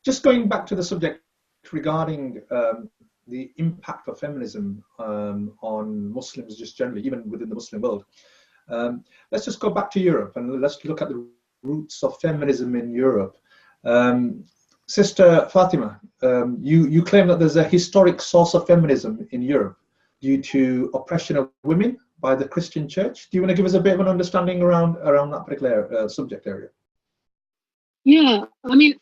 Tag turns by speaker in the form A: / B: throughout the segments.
A: Just going back to the subject regarding the impact of feminism on Muslims just generally, even within the Muslim world. Let's just go back to Europe and let's look at the roots of feminism in Europe. Sister Fatima, you claim that there's a historic source of feminism in Europe due to oppression of women by the Christian church. Do you want to give us a bit of an understanding around that particular subject area?
B: Yeah, I mean,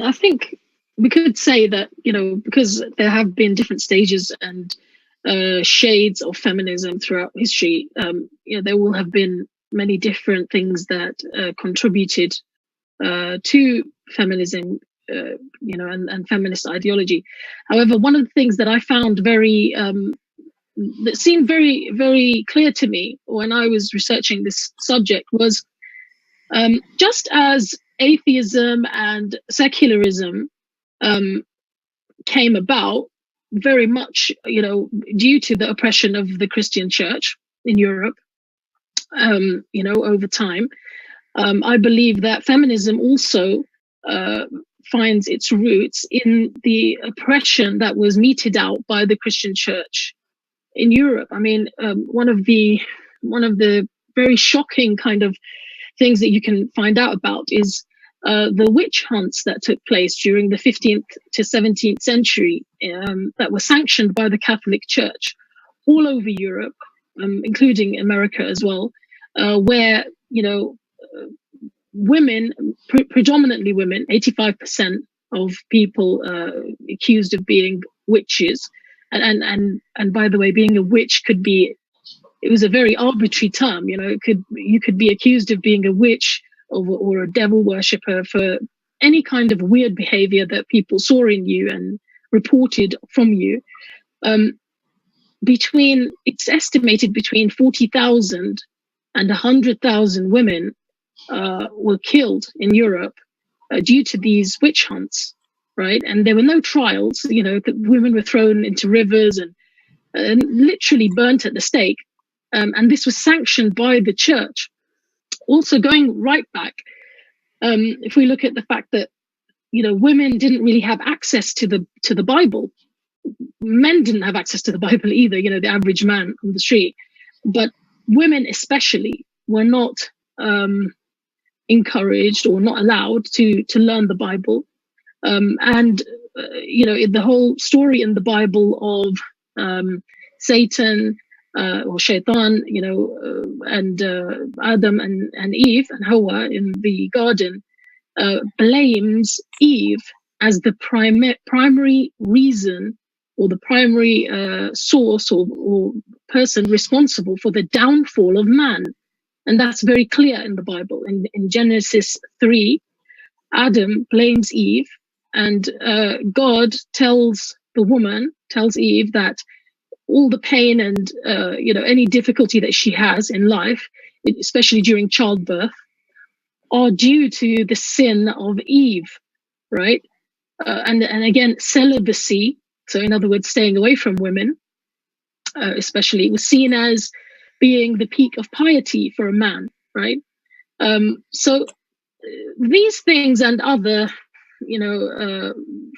B: I think we could say that, you know, because there have been different stages and shades of feminism throughout history, you know, there will have been many different things that contributed to feminism, you know, and feminist ideology. However, one of the things that I found that seemed very, very clear to me when I was researching this subject was just as atheism and secularism came about very much, you know, due to the oppression of the Christian church in Europe, you know, over time. I believe that feminism also finds its roots in the oppression that was meted out by the Christian church in Europe. I mean, one of the very shocking kind of things that you can find out about is the witch hunts that took place during the 15th to 17th century that were sanctioned by the Catholic Church all over Europe, including America as well, where, you know, women, predominantly women, 85% of people accused of being witches. And by the way, being a witch could be, it was a very arbitrary term, you know, you could be accused of being a witch or a devil worshipper for any kind of weird behavior that people saw in you and reported from you. It's estimated between 40,000 and 100,000 women were killed in Europe due to these witch hunts, right? And there were no trials, you know, the women were thrown into rivers and literally burnt at the stake. And this was sanctioned by the church. Also, going right back, if we look at the fact that, you know, women didn't really have access to the Bible. Men didn't have access to the Bible either, you know, the average man on the street. But women especially were not encouraged or not allowed to learn the Bible. You know, the whole story in the Bible of Satan, or Shaitan, you know, and Adam and Eve and Hawa in the garden, blames Eve as the primary reason or the primary source or person responsible for the downfall of man. And that's very clear in the Bible. In Genesis 3, Adam blames Eve, and God tells Eve that all the pain and, you know, any difficulty that she has in life, especially during childbirth, are due to the sin of Eve, right? And again, celibacy, so in other words, staying away from women, especially, was seen as being the peak of piety for a man, right? So these things and other, you know,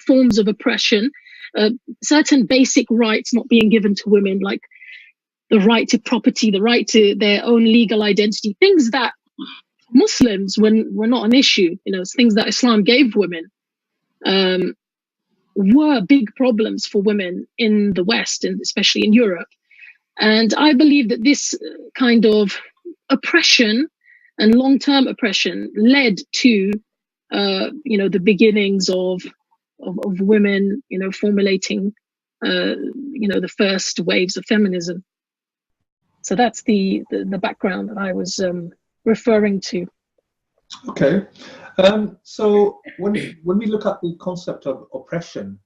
B: forms of oppression, certain basic rights not being given to women, like the right to property, the right to their own legal identity, things that Muslims were not an issue, you know, things that Islam gave women, were big problems for women in the West and especially in Europe. And I believe that this kind of oppression and long-term oppression led to, you know, the beginnings of women, you know, formulating, you know, the first waves of feminism. So that's the background that I was referring to.
A: Okay. So when we look at the concept of oppression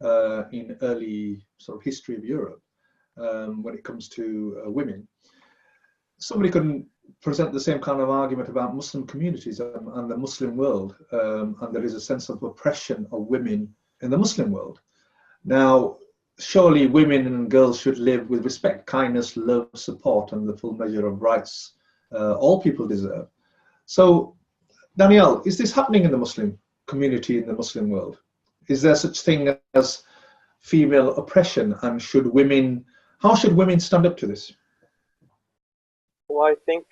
A: in early sort of history of Europe, when it comes to women, somebody can present the same kind of argument about Muslim communities and the Muslim world, and there is a sense of oppression of women in the Muslim world. Now, surely women and girls should live with respect, kindness, love, support, and the full measure of rights all people deserve. So, Danielle, is this happening in the Muslim community in the Muslim world? Is there such thing as female oppression, and how should women stand up to this?
C: Well, I think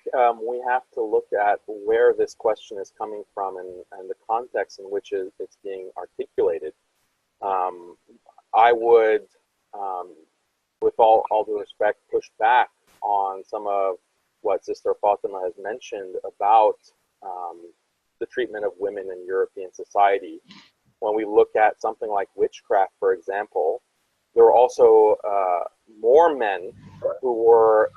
C: we have to look at where this question is coming from and the context in which it's being articulated. I would, with all due respect, push back on some of what Sister Fatima has mentioned about the treatment of women in European society. When we look at something like witchcraft, for example, there were also more men who were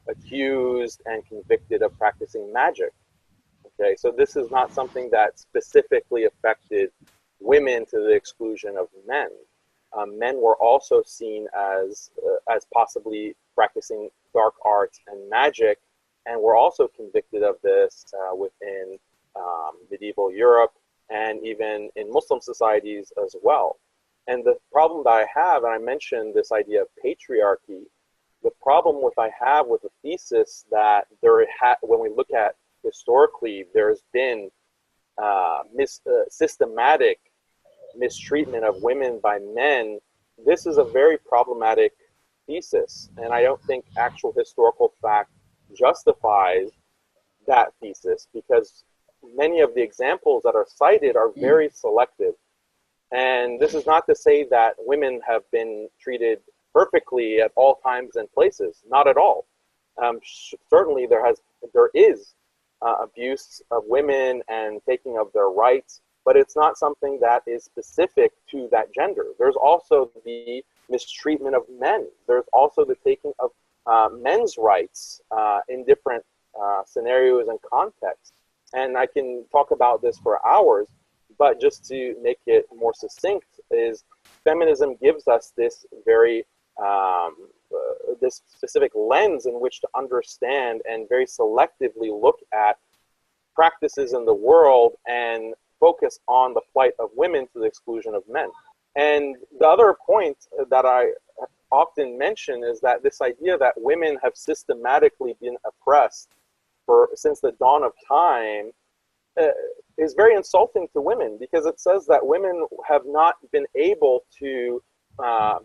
C: accused and convicted of practicing magic. Okay, so this is not something that specifically affected women to the exclusion of men. Men were also seen as possibly practicing dark arts and magic, and were also convicted of this within medieval Europe and even in Muslim societies as well. And the problem that I have, and I mentioned this idea of patriarchy, the problem I have with the thesis that when we look at historically, there's been systematic mistreatment of women by men. This is a very problematic thesis, and I don't think actual historical fact justifies that thesis, because many of the examples that are cited are very selective. And this is not to say that women have been treated perfectly at all times and places. Not at all. Certainly there is abuse of women and taking of their rights, but it's not something that is specific to that gender. There's also the mistreatment of men. There's also the taking of men's rights in different scenarios and contexts. And I can talk about this for hours, but just to make it more succinct, is feminism gives us this very this specific lens in which to understand and very selectively look at practices in the world and focus on the plight of women to the exclusion of men. And the other point that I often mention is that this idea that women have systematically been oppressed since the dawn of time is very insulting to women, because it says that women have not been able to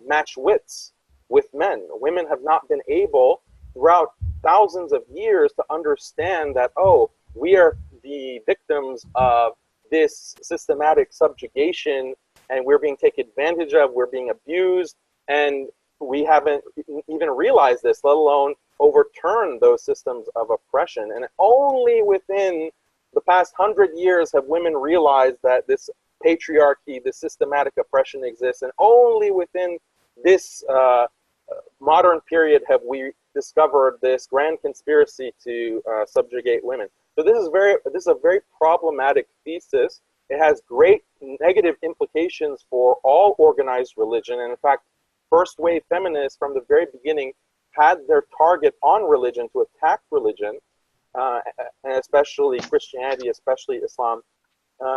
C: match wits with men. Women have not been able throughout thousands of years to understand that, oh, we are the victims of this systematic subjugation and we're being taken advantage of, we're being abused, and we haven't even realized this, let alone overturn those systems of oppression. And only within the past 100 years have women realized that this patriarchy, this systematic oppression exists, and only within this modern period have we discovered this grand conspiracy to subjugate women. So this is a very problematic thesis. It has great negative implications for all organized religion. And in fact, first wave feminists from the very beginning had their target on religion, to attack religion, and especially Christianity, especially Islam.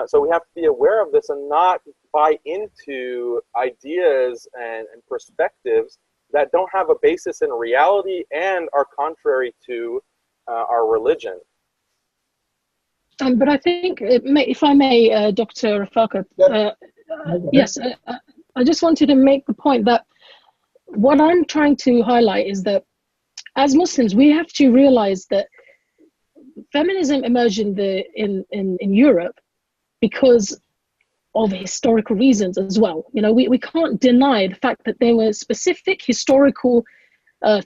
C: So we have to be aware of this and not buy into ideas and perspectives that don't have a basis in reality and are contrary to our religion.
B: But I think, if I may, Dr. Rafaqat, yes, I just wanted to make the point that what I'm trying to highlight is that as Muslims, we have to realize that feminism emerged in Europe because of historical reasons as well. You know, we can't deny the fact that there were specific historical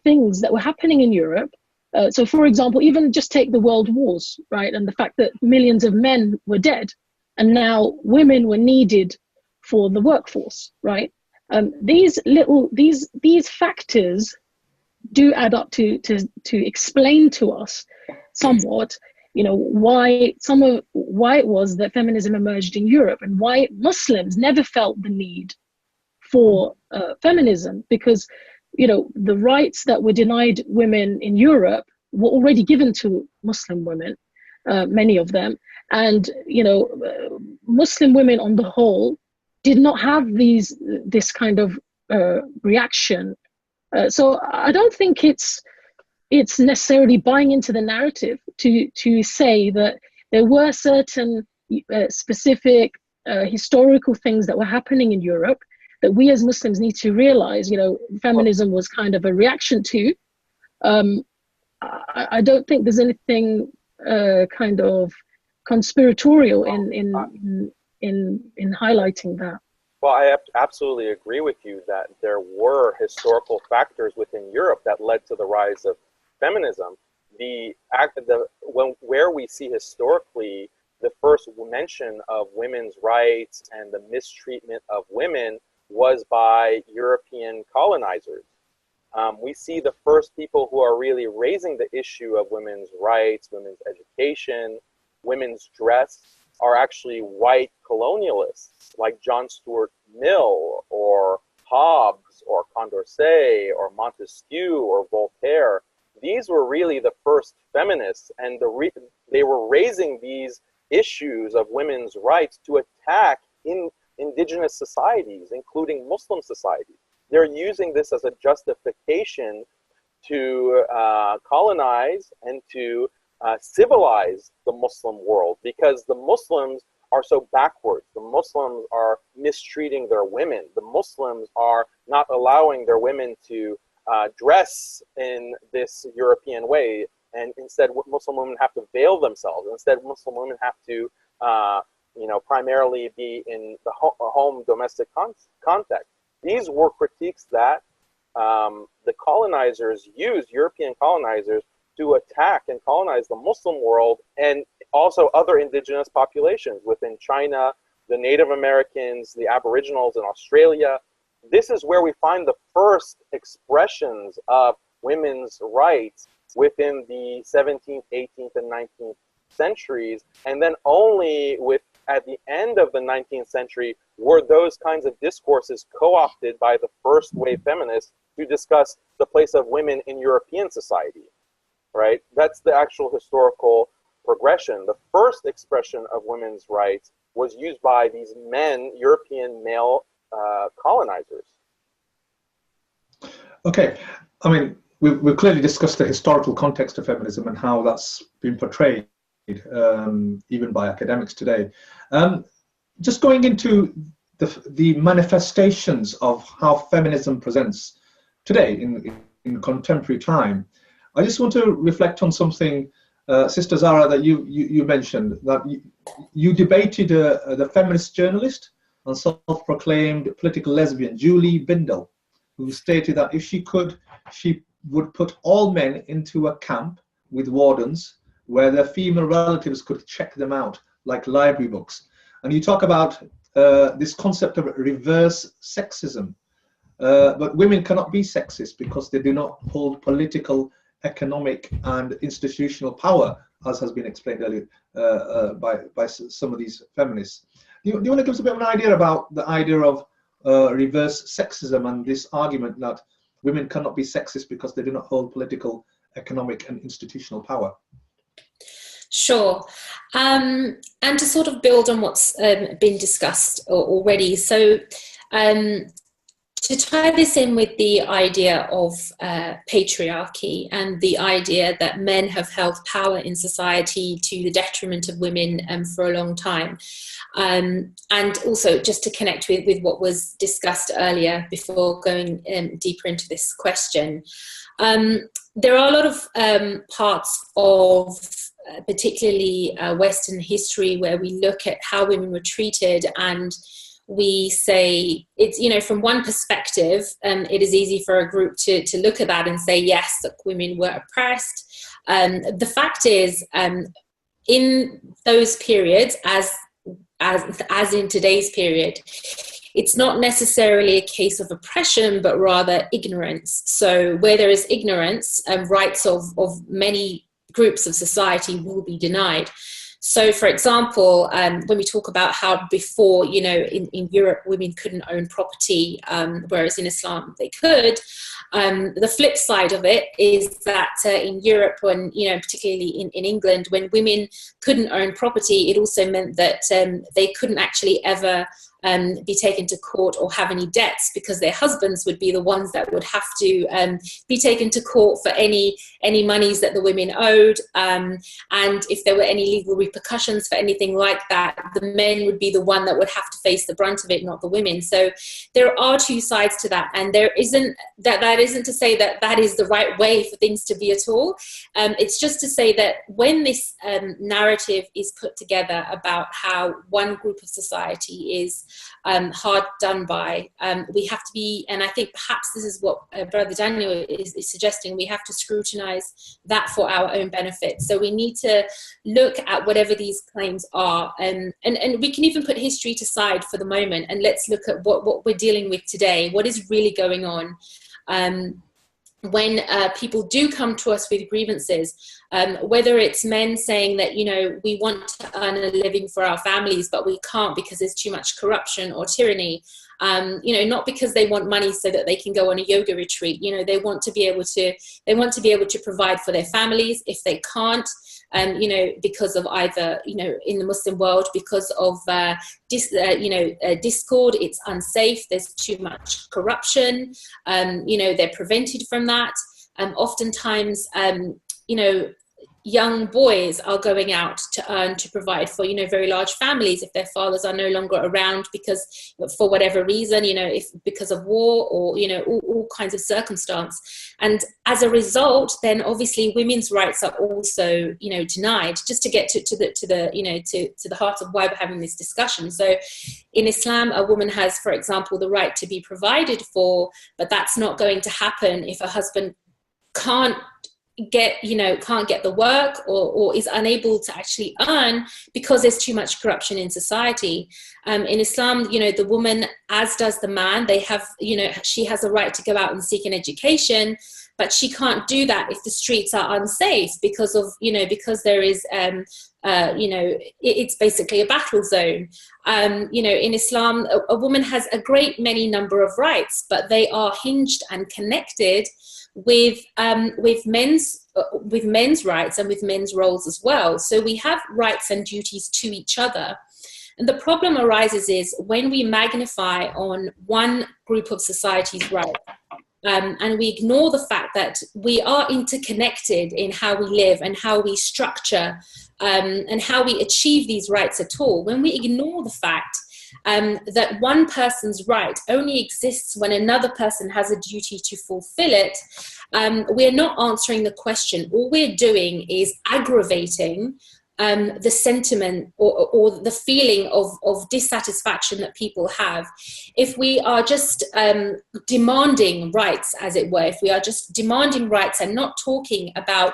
B: things that were happening in Europe. So for example, even just take the world wars, right? And the fact that millions of men were dead and now women were needed for the workforce, right? These factors do add up to explain to us somewhat, you know, why it was that feminism emerged in Europe and why Muslims never felt the need for feminism, because, you know, the rights that were denied women in Europe were already given to Muslim women, many of them. And, you know, Muslim women on the whole did not have this kind of reaction. So I don't think it's necessarily buying into the narrative to say that there were certain specific historical things that were happening in Europe that we as Muslims need to realize, feminism was kind of a reaction to. I don't think there's anything kind of conspiratorial in highlighting that.
C: Well, I absolutely agree with you that there were historical factors within Europe that led to the rise of feminism. Where we see historically the first mention of women's rights and the mistreatment of women was by European colonizers. We see the first people who are really raising the issue of women's rights, women's education, women's dress are actually white colonialists like John Stuart Mill or Hobbes or Condorcet or Montesquieu or Voltaire. These were really the first feminists, and they were raising these issues of women's rights to attack indigenous societies, including Muslim societies. They're using this as a justification to colonize and to civilize the Muslim world, because the Muslims are so backwards. The Muslims are mistreating their women. The Muslims are not allowing their women to dress in this European way, and instead Muslim women have to veil themselves. Instead, Muslim women have to primarily be in the home domestic context. These were critiques that the colonizers used, European colonizers, to attack and colonize the Muslim world and also other indigenous populations within China, the Native Americans, the Aboriginals in Australia. This is where we find the first expressions of women's rights within the 17th, 18th, and 19th centuries. And then only at the end of the 19th century were those kinds of discourses co-opted by the first wave feminists to discuss the place of women in European society, right? That's the actual historical progression. The first expression of women's rights was used by these men, European male colonizers.
A: Okay, I mean, we've clearly discussed the historical context of feminism and how that's been portrayed, even by academics today. Just going into the manifestations of how feminism presents today in contemporary time, I just want to reflect on something, Sister Zara, that you mentioned, that you debated the feminist journalist and self-proclaimed political lesbian Julie Bindel, who stated that if she could, she would put all men into a camp with wardens where their female relatives could check them out like library books. And you talk about this concept of reverse sexism. But women cannot be sexist because they do not hold political, economic, and institutional power, as has been explained earlier by some of these feminists. Do you want to give us a bit of an idea about the idea of reverse sexism and this argument that women cannot be sexist because they do not hold political, economic, and institutional power?
D: Sure. And to sort of build on what's been discussed already. So to tie this in with the idea of patriarchy and the idea that men have held power in society to the detriment of women for a long time. And also just to connect with what was discussed earlier before going deeper into this question. There are a lot of parts of particularly Western history where we look at how women were treated, and we say it's, from one perspective, it is easy for a group to look at that and say, yes, look, women were oppressed. The fact is, in those periods, as in today's period, it's not necessarily a case of oppression, but rather ignorance. So where there is ignorance, rights of many groups of society will be denied. So, for example, when we talk about how before, in Europe, women couldn't own property, whereas in Islam they could, the flip side of it is that in Europe, when, particularly in England, when women couldn't own property, it also meant that they couldn't actually ever be taken to court or have any debts, because their husbands would be the ones that would have to be taken to court for any monies that the women owed. And if there were any legal repercussions for anything like that, the men would be the one that would have to face the brunt of it, not the women. So there are two sides to that, and there isn't that isn't to say that that is the right way for things to be at all. It's just to say that when this narrative is put together about how one group of society is hard done by, we have to be, and I think perhaps this is what Brother Daniel is suggesting, we have to scrutinize that for our own benefit. So we need to look at whatever these claims are, and we can even put history to side for the moment, and let's look at what we're dealing with today, what is really going on. When people do come to us with grievances, whether it's men saying that, you know, we want to earn a living for our families, but we can't because there's too much corruption or tyranny, you know, not because they want money so that they can go on a yoga retreat. You know, they want to be able to provide for their families. If they can't, you know, because of either, you know, in the Muslim world, because of discord, it's unsafe, there's too much corruption, you know, they're prevented from that. Oftentimes, you know, young boys are going out to earn to provide for, you know, very large families if their fathers are no longer around because for whatever reason, you know, if because of war or, you know, all kinds of circumstance. And as a result, then obviously women's rights are also, you know, denied. Just to get to the heart of why we're having this discussion. So in Islam, a woman has, for example, the right to be provided for, but that's not going to happen if a husband can't get the work or is unable to actually earn because there's too much corruption in society. In Islam, you know, the woman, as does the man, they have, you know, she has a right to go out and seek an education, but she can't do that if the streets are unsafe because of, you know, because there is, you know, it's basically a battle zone. You know, in Islam, a woman has a great many number of rights, but they are hinged and connected with men's rights and with men's roles as well. So we have rights and duties to each other. And the problem arises is when we magnify on one group of society's rights, and we ignore the fact that we are interconnected in how we live and how we structure and how we achieve these rights at all. When we ignore the fact that one person's right only exists when another person has a duty to fulfill it, we're not answering the question. All we're doing is aggravating the sentiment or the feeling of dissatisfaction that people have. If we are just demanding rights, as it were, if we are just demanding rights and not talking about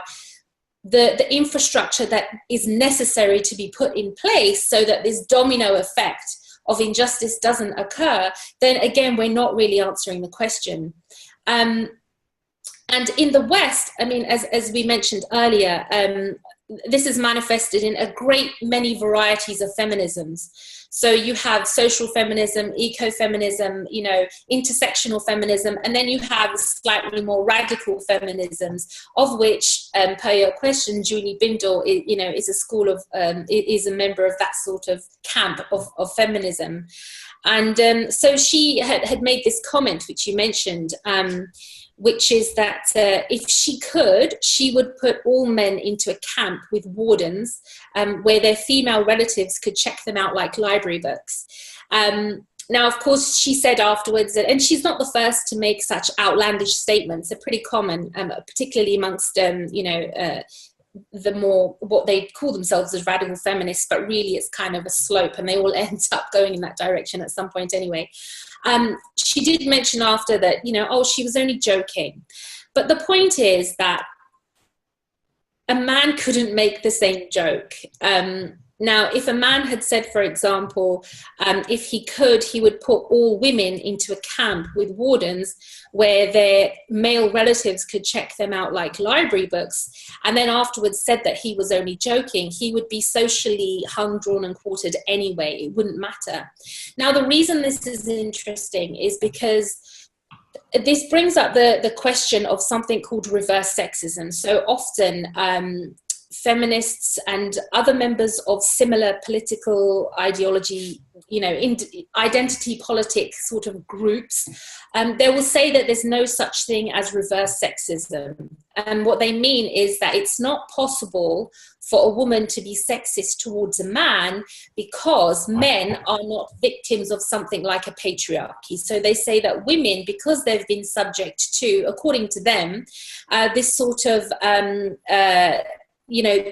D: the infrastructure that is necessary to be put in place so that this domino effect of injustice doesn't occur, then again, we're not really answering the question. And in the West, I mean, as we mentioned earlier, this is manifested in a great many varieties of feminisms. So you have social feminism, ecofeminism, you know, intersectional feminism, and then you have slightly more radical feminisms, of which, per your question, Julie Bindel, you know, is a school of, is a member of that sort of camp of feminism. And so she had made this comment, which you mentioned, which is that if she could, she would put all men into a camp with wardens where their female relatives could check them out like library books. Now, of course, she said afterwards that, and she's not the first to make such outlandish statements, they're pretty common, particularly amongst, you know, the more, what they call themselves as radical feminists, but really it's kind of a slope and they all end up going in that direction at some point anyway. She did mention after that, you know, oh, she was only joking. But the point is that a man couldn't make the same joke. Now, if a man had said, for example, if he could, he would put all women into a camp with wardens where their male relatives could check them out like library books, and then afterwards said that he was only joking, he would be socially hung, drawn and quartered anyway. It wouldn't matter. Now, the reason this is interesting is because this brings up the question of something called reverse sexism. So often, feminists and other members of similar political ideology you know, identity politics sort of groups, they will say that there's no such thing as reverse sexism. And what they mean is that it's not possible for a woman to be sexist towards a man because men are not victims of something like a patriarchy. So they say that women, because they've been subject to, according to them, this sort of, you know,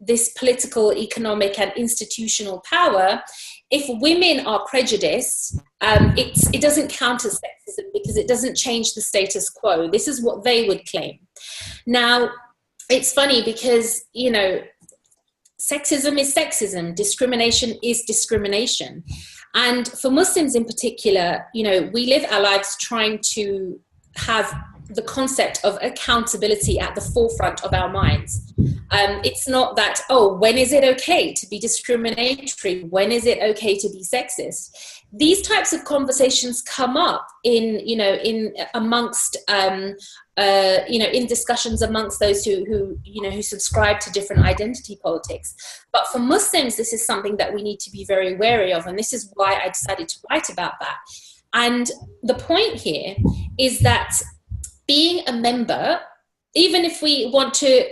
D: this political, economic and institutional power, if women are prejudiced, it doesn't count as sexism because it doesn't change the status quo. This is what they would claim. Now, it's funny because, you know, sexism is sexism, discrimination is discrimination. And for Muslims in particular, you know, we live our lives trying to have the concept of accountability at the forefront of our minds. It's not that, oh, when is it okay to be discriminatory? When is it okay to be sexist? These types of conversations come up in, you know, in amongst, you know, in discussions amongst those who, you know, who subscribe to different identity politics. But for Muslims, this is something that we need to be very wary of. And this is why I decided to write about that. And the point here is that being a member, even if we want to,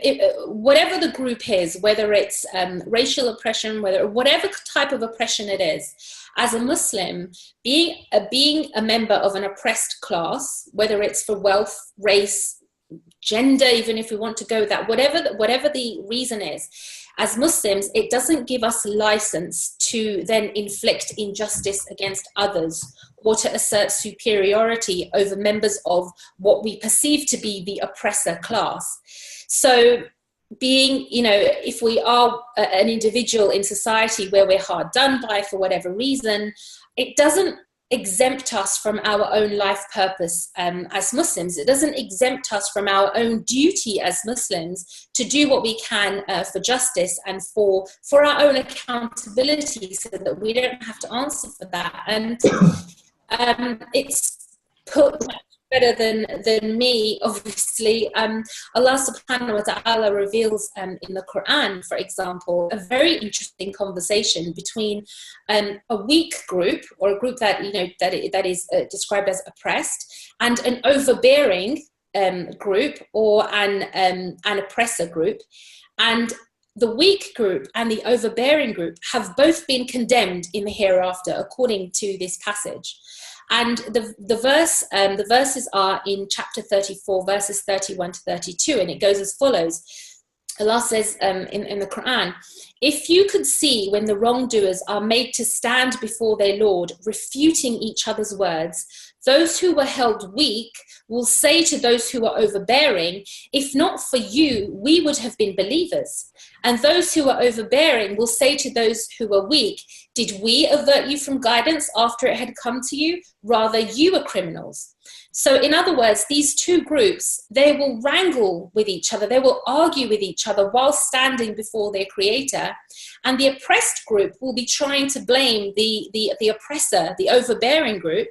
D: whatever the group is, whether it's racial oppression, whatever type of oppression it is, as a Muslim, being a member of an oppressed class, whether it's for wealth, race, gender, even if we want to go with that, whatever the reason is, as Muslims, it doesn't give us license to then inflict injustice against others or to assert superiority over members of what we perceive to be the oppressor class. So being, you know, if we are an individual in society where we're hard done by for whatever reason, it doesn't exempt us from our own life purpose as Muslims. It doesn't exempt us from our own duty as Muslims to do what we can for justice and for our own accountability, so that we don't have to answer for that. And it's put much better than me, obviously. Allah subhanahu wa ta'ala reveals in the Quran, for example, a very interesting conversation between a weak group, or a group that, you know, that is described as oppressed, and an overbearing group, or an oppressor group. And the weak group and the overbearing group have both been condemned in the hereafter, according to this passage. And the verses are in chapter 34, verses 31 to 32, and it goes as follows. Allah says in the Quran, "If you could see when the wrongdoers are made to stand before their Lord, refuting each other's words, those who were held weak will say to those who are overbearing, if not for you, we would have been believers. And those who are overbearing will say to those who are weak, did we avert you from guidance after it had come to you? Rather, you were criminals." So in other words, these two groups, they will wrangle with each other, they will argue with each other while standing before their creator. And the oppressed group will be trying to blame the oppressor, the overbearing group.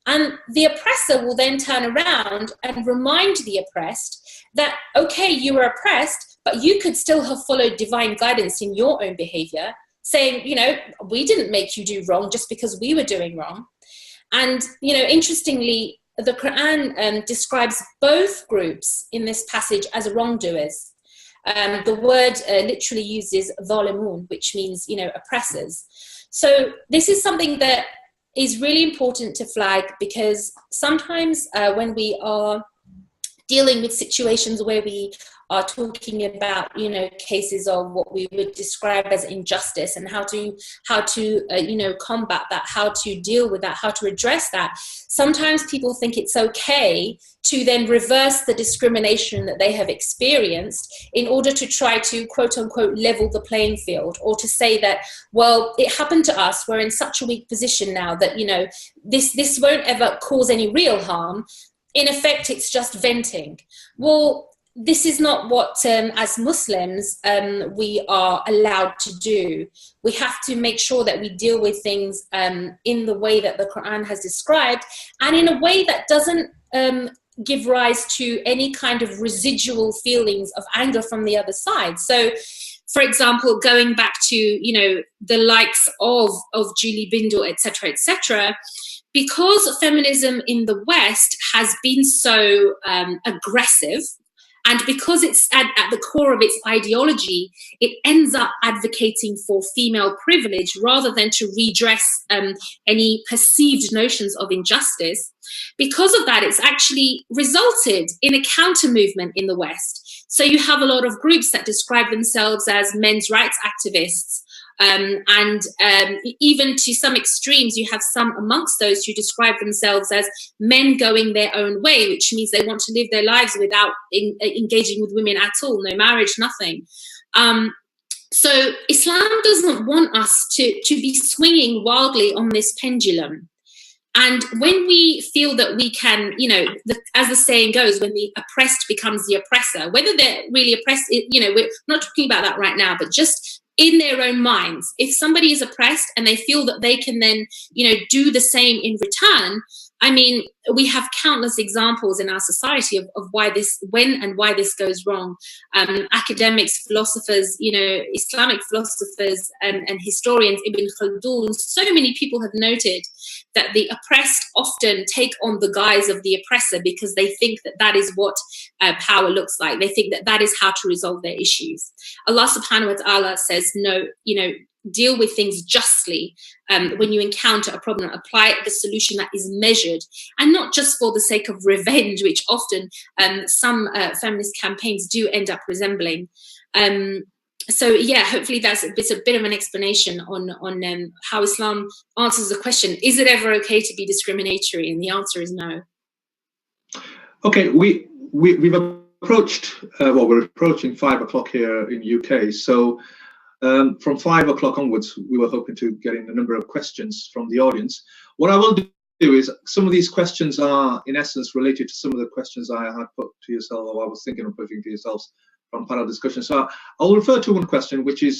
D: And the oppressor will then turn around and remind the oppressed that, okay, you were oppressed, but you could still have followed divine guidance in your own behavior, saying, you know, we didn't make you do wrong just because we were doing wrong. And, you know, interestingly, the Quran describes both groups in this passage as wrongdoers. The word literally uses zalimun, which means, you know, oppressors. So this is something that is really important to flag, because sometimes when we are dealing with situations where we are talking about, you know, cases of what we would describe as injustice, and how to you know, combat that, how to deal with that, how to address that. Sometimes people think it's okay to then reverse the discrimination that they have experienced in order to try to, quote unquote, level the playing field, or to say that, well, it happened to us, we're in such a weak position now that, you know, this won't ever cause any real harm. In effect, it's just venting. Well, this is not what, as Muslims, we are allowed to do. We have to make sure that we deal with things in the way that the Quran has described, and in a way that doesn't give rise to any kind of residual feelings of anger from the other side. So, for example, going back to, you know, the likes of Julie Bindel, etc., because feminism in the West has been so aggressive, and because it's at the core of its ideology, it ends up advocating for female privilege rather than to redress any perceived notions of injustice. Because of that, it's actually resulted in a counter movement in the West. So you have a lot of groups that describe themselves as men's rights activists. Even to some extremes, you have some amongst those who describe themselves as men going their own way, which means they want to live their lives without engaging with women at all, no marriage, nothing. So Islam doesn't want us to be swinging wildly on this pendulum. And when we feel that we can, you know, as the saying goes, when the oppressed becomes the oppressor, whether they're really oppressed, you know, we're not talking about that right now, but just in their own minds, if somebody is oppressed and they feel that they can then, you know, do the same in return, I mean, we have countless examples in our society of why this, when and why this goes wrong. Academics, philosophers, you know, Islamic philosophers and historians, Ibn Khaldun, so many people have noted that the oppressed often take on the guise of the oppressor because they think that that is what power looks like. They think that that is how to resolve their issues. Allah subhanahu wa ta'ala says, no, you know, deal with things justly. When you encounter a problem, apply the solution that is measured, and not just for the sake of revenge, which often some feminist campaigns do end up resembling. So yeah, hopefully that's a bit of an explanation on how Islam answers the question, is it ever okay to be discriminatory? And the answer is no.
A: Okay, we've approached, well, we're approaching 5 o'clock here in UK. So from 5 o'clock onwards, we were hoping to get in a number of questions from the audience. What I will do is, some of these questions are in essence related to some of the questions I had put to yourself, or I was thinking of putting to yourselves from panel discussion. So I'll refer to one question, which is